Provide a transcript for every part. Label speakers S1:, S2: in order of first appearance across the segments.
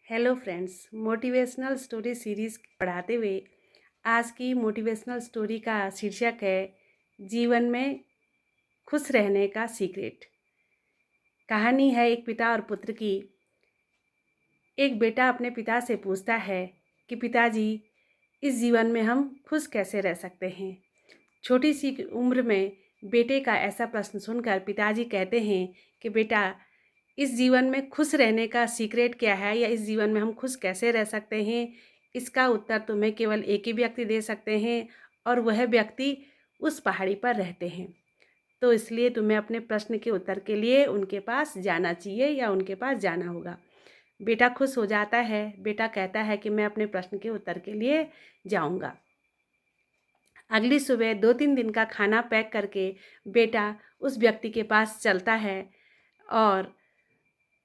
S1: Hello friends, motivational story series पढ़ाते हुए आज की मोटिवेशनल स्टोरी का शीर्षक है जीवन में खुश रहने का सीक्रेट। कहानी है एक पिता और पुत्र की। एक बेटा अपने पिता से पूछता है कि पिताजी, इस जीवन में हम खुश कैसे रह सकते हैं। छोटी सी उम्र में बेटे का ऐसा प्रश्न सुनकर पिताजी कहते हैं कि बेटा, इस जीवन में खुश रहने का सीक्रेट क्या है, या इस जीवन में हम खुश कैसे रह सकते हैं, इसका उत्तर तुम्हें केवल एक ही व्यक्ति दे सकते हैं, और वह व्यक्ति उस पहाड़ी पर रहते हैं। तो इसलिए तुम्हें अपने प्रश्न के उत्तर के लिए उनके पास जाना चाहिए या उनके पास जाना होगा। बेटा खुश हो जाता है। बेटा कहता है कि मैं अपने प्रश्न के उत्तर के लिए जाऊंगा। अगली सुबह 2-3 दिन का खाना पैक करके बेटा उस व्यक्ति के पास चलता है, और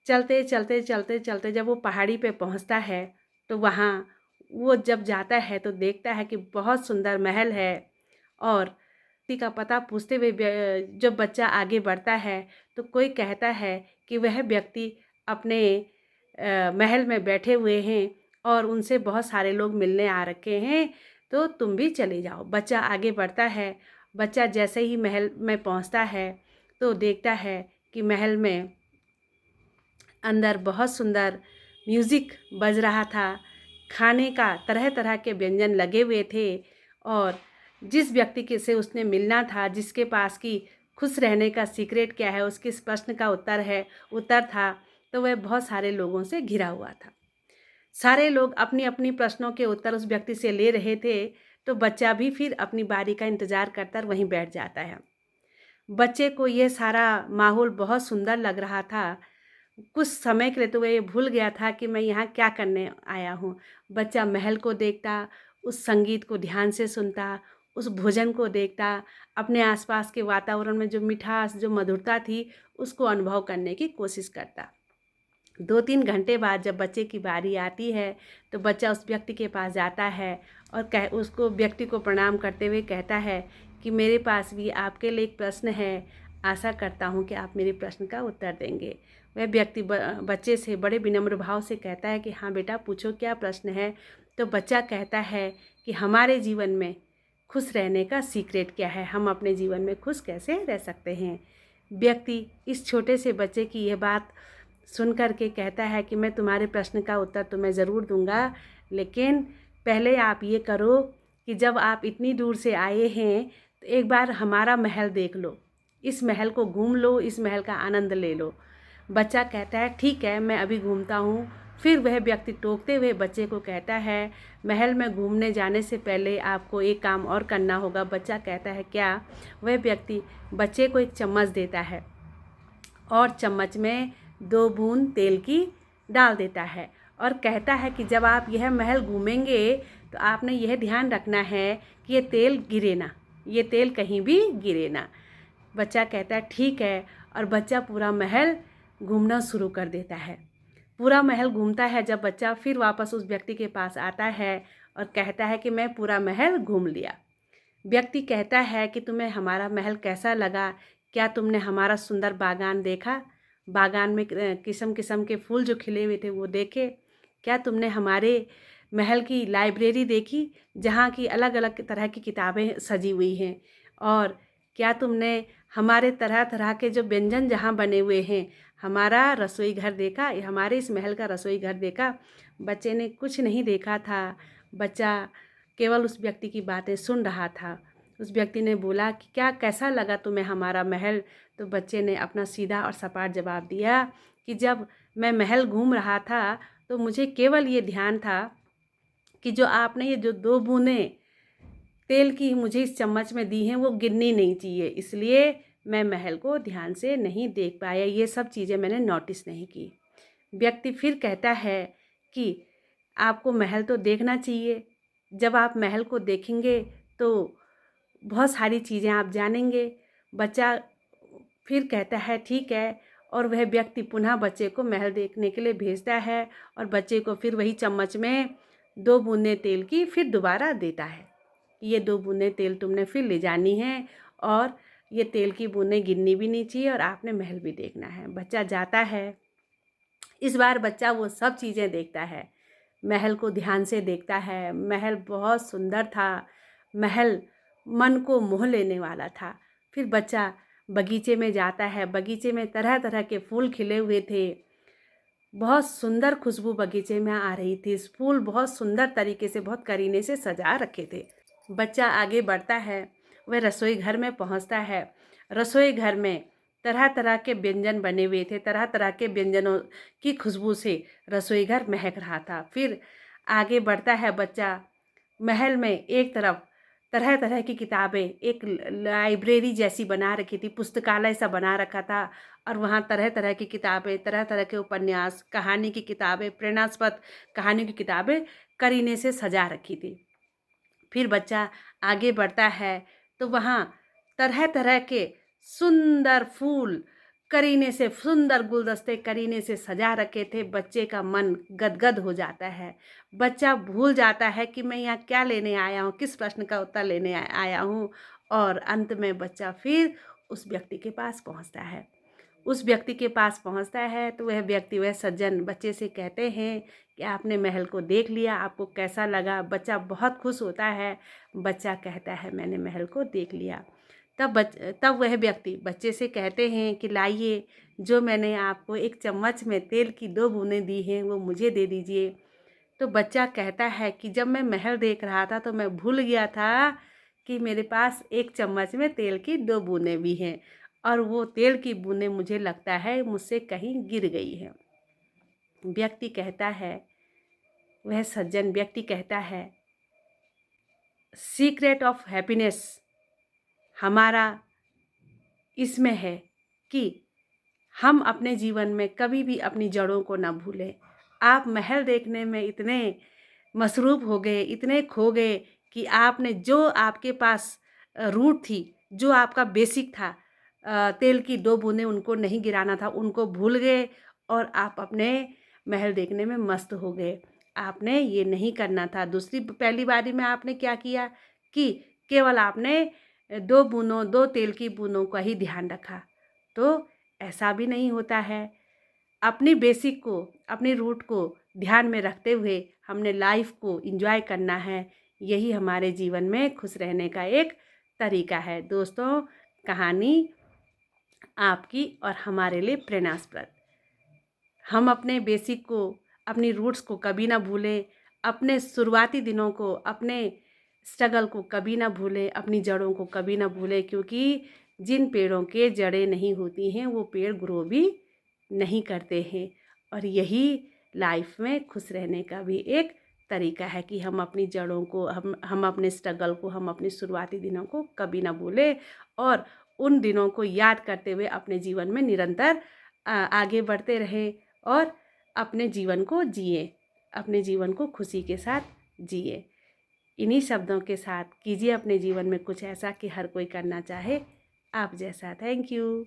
S1: चलते चलते चलते चलते जब वो पहाड़ी पे पहुंचता है तो वहाँ वो जब जाता है तो देखता है कि बहुत सुंदर महल है। और किसी का पता पूछते हुए जब बच्चा आगे बढ़ता है तो कोई कहता है कि वह व्यक्ति अपने महल में बैठे हुए हैं और उनसे बहुत सारे लोग मिलने आ रखे हैं, तो तुम भी चले जाओ। बच्चा आगे बढ़ता है। बच्चा जैसे ही महल में पहुंचता है तो देखता है कि महल में अंदर बहुत सुंदर म्यूज़िक बज रहा था। खाने का तरह तरह के व्यंजन लगे हुए थे, और जिस व्यक्ति के से उसने मिलना था, जिसके पास कि खुश रहने का सीक्रेट क्या है, उसके इस प्रश्न का उत्तर था, तो वह बहुत सारे लोगों से घिरा हुआ था। सारे लोग अपनी अपनी प्रश्नों के उत्तर उस व्यक्ति से ले रहे थे, तो बच्चा भी फिर अपनी बारी का इंतज़ार करता वहीं बैठ जाता है। बच्चे को ये सारा माहौल बहुत सुंदर लग रहा था। कुछ समय के लिए तो वह ये भूल गया था कि मैं यहाँ क्या करने आया हूँ। बच्चा महल को देखता, उस संगीत को ध्यान से सुनता, उस भोजन को देखता, अपने आसपास के वातावरण में जो मिठास, जो मधुरता थी, उसको अनुभव करने की कोशिश करता। 2-3 घंटे बाद जब बच्चे की बारी आती है तो बच्चा उस व्यक्ति के पास जाता है और उसको व्यक्ति को प्रणाम करते हुए कहता है कि मेरे पास भी आपके लिए एक प्रश्न है, आशा करता हूँ कि आप मेरे प्रश्न का उत्तर देंगे। वह व्यक्ति बच्चे से बड़े विनम्र भाव से कहता है कि हाँ बेटा, पूछो क्या प्रश्न है। तो बच्चा कहता है कि हमारे जीवन में खुश रहने का सीक्रेट क्या है, हम अपने जीवन में खुश कैसे रह सकते हैं। व्यक्ति इस छोटे से बच्चे की यह बात सुन कर के कहता है कि मैं तुम्हारे प्रश्न का उत्तर तो मैं ज़रूर दूंगा, लेकिन पहले आप ये करो कि जब आप इतनी दूर से आए हैं तो एक बार हमारा महल देख लो, इस महल को घूम लो, इस महल का आनंद ले लो। बच्चा कहता है ठीक है, मैं अभी घूमता हूँ। फिर वह व्यक्ति टोकते हुए बच्चे को कहता है महल में घूमने जाने से पहले आपको एक काम और करना होगा। बच्चा कहता है क्या। वह व्यक्ति बच्चे को एक चम्मच देता है और चम्मच में 2 बूंद तेल की डाल देता है, और कहता है कि जब आप यह महल घूमेंगे तो आपने यह ध्यान रखना है कि ये तेल गिरे ना, ये तेल कहीं भी गिरे ना। बच्चा कहता है ठीक है, और बच्चा पूरा महल घूमना शुरू कर देता है। पूरा महल घूमता है। जब बच्चा फिर वापस उस व्यक्ति के पास आता है और कहता है कि मैं पूरा महल घूम लिया। व्यक्ति कहता है कि तुम्हें हमारा महल कैसा लगा, क्या तुमने हमारा सुंदर बागान देखा, बागान में किस्म किस्म के फूल जो खिले हुए थे वो देखे, क्या तुमने हमारे महल की लाइब्रेरी देखी जहाँ की अलग अलग तरह की किताबें सजी हुई हैं, और क्या तुमने हमारे तरह तरह के जो व्यंजन जहाँ बने हुए हैं, हमारा रसोई घर देखा, हमारे इस महल का रसोई घर देखा। बच्चे ने कुछ नहीं देखा था। बच्चा केवल उस व्यक्ति की बातें सुन रहा था। उस व्यक्ति ने बोला कि क्या कैसा लगा तुम्हें हमारा महल। तो बच्चे ने अपना सीधा और सपाट जवाब दिया कि जब मैं महल घूम रहा था तो मुझे केवल ये ध्यान था कि जो आपने ये जो 2 बूंदें तेल की मुझे इस चम्मच में दी हैं वो गिरनी नहीं चाहिए, इसलिए मैं महल को ध्यान से नहीं देख पाया, ये सब चीज़ें मैंने नोटिस नहीं की। व्यक्ति फिर कहता है कि आपको महल तो देखना चाहिए, जब आप महल को देखेंगे तो बहुत सारी चीज़ें आप जानेंगे। बच्चा फिर कहता है ठीक है, और वह व्यक्ति पुनः बच्चे को महल देखने के लिए भेजता है, और बच्चे को फिर वही चम्मच में 2 बूंदें तेल की फिर दोबारा देता है। ये 2 बूंदें तेल तुमने फिर ले जानी है, और ये तेल की बूंदें गिरनी भी नहीं चाहिए, और आपने महल भी देखना है। बच्चा जाता है। इस बार बच्चा वो सब चीज़ें देखता है, महल को ध्यान से देखता है। महल बहुत सुंदर था, महल मन को मोह लेने वाला था। फिर बच्चा बगीचे में जाता है, बगीचे में तरह तरह के फूल खिले हुए थे, बहुत सुंदर खुशबू बगीचे में आ रही थी। फूल बहुत सुंदर तरीके से, बहुत करीने से सजा रखे थे। बच्चा आगे बढ़ता है, वह रसोई घर में पहुंचता है। रसोई घर में तरह तरह के व्यंजन बने हुए थे, तरह तरह के व्यंजनों की खुशबू से रसोई घर महक रहा था। फिर आगे बढ़ता है बच्चा, महल में एक तरफ तरह तरह की किताबें, एक लाइब्रेरी जैसी बना रखी थी, पुस्तकालय सा बना रखा था, और वहाँ तरह तरह की किताबें, तरह तरह के उपन्यास, कहानी की किताबें, प्रेरणास्पद कहानी की किताबें करीने से सजा रखी थी। फिर बच्चा आगे बढ़ता है तो वहाँ तरह तरह के सुंदर फूल, करीने से सुंदर गुलदस्ते करीने से सजा रखे थे। बच्चे का मन गदगद हो जाता है, बच्चा भूल जाता है कि मैं यहाँ क्या लेने आया हूँ, किस प्रश्न का उत्तर लेने आया हूँ। और अंत में बच्चा फिर उस व्यक्ति के पास पहुँचता है। उस व्यक्ति के पास पहुँचता है तो वह व्यक्ति, वह सज्जन बच्चे से कहते हैं कि आपने महल को देख लिया, आपको कैसा लगा। बच्चा बहुत खुश होता है। बच्चा कहता है मैंने महल को देख लिया। तब वह व्यक्ति बच्चे से कहते हैं कि लाइए, जो मैंने आपको एक चम्मच में तेल की 2 बूंदें दी हैं वो मुझे दे दीजिए। तो बच्चा कहता है कि जब मैं महल देख रहा था तो मैं भूल गया था कि मेरे पास एक चम्मच में तेल की 2 बूंदें भी हैं, और वो तेल की बूंदें मुझे लगता है मुझसे कहीं गिर गई हैं। व्यक्ति कहता है, वह सज्जन व्यक्ति कहता है, सीक्रेट ऑफ हैप्पीनेस हमारा इसमें है कि हम अपने जीवन में कभी भी अपनी जड़ों को ना भूलें। आप महल देखने में इतने मसरूफ़ हो गए, इतने खो गए कि आपने जो आपके पास रूट थी, जो आपका बेसिक था, तेल की 2 बूंदें उनको नहीं गिराना था, उनको भूल गए और आप अपने महल देखने में मस्त हो गए। आपने ये नहीं करना था। पहली बारी में आपने क्या किया कि केवल आपने 2 तेल की बूंदों का ही ध्यान रखा। तो ऐसा भी नहीं होता है। अपनी बेसिक को, अपनी रूट को ध्यान में रखते हुए हमने लाइफ को एंजॉय करना है। यही हमारे जीवन में खुश रहने का एक तरीका है। दोस्तों, कहानी आपकी और हमारे लिए प्रेरणास्पद। हम अपने बेसिक को, अपनी रूट्स को कभी ना भूलें, अपने शुरुआती दिनों को, अपने स्ट्रगल को कभी ना भूलें, अपनी जड़ों को कभी ना भूलें, क्योंकि जिन पेड़ों के जड़ें नहीं होती हैं वो पेड़ ग्रो भी नहीं करते हैं। और यही लाइफ में खुश रहने का भी एक तरीका है कि हम अपनी जड़ों को, हम अपने स्ट्रगल को, हम अपने शुरुआती दिनों को कभी ना भूलें, और उन दिनों को याद करते हुए अपने जीवन में निरंतर आगे बढ़ते रहें और अपने जीवन को जिए, अपने जीवन को खुशी के साथ जिए। इन्हीं शब्दों के साथ कीजिए अपने जीवन में कुछ ऐसा कि हर कोई करना चाहे आप जैसा। Thank you.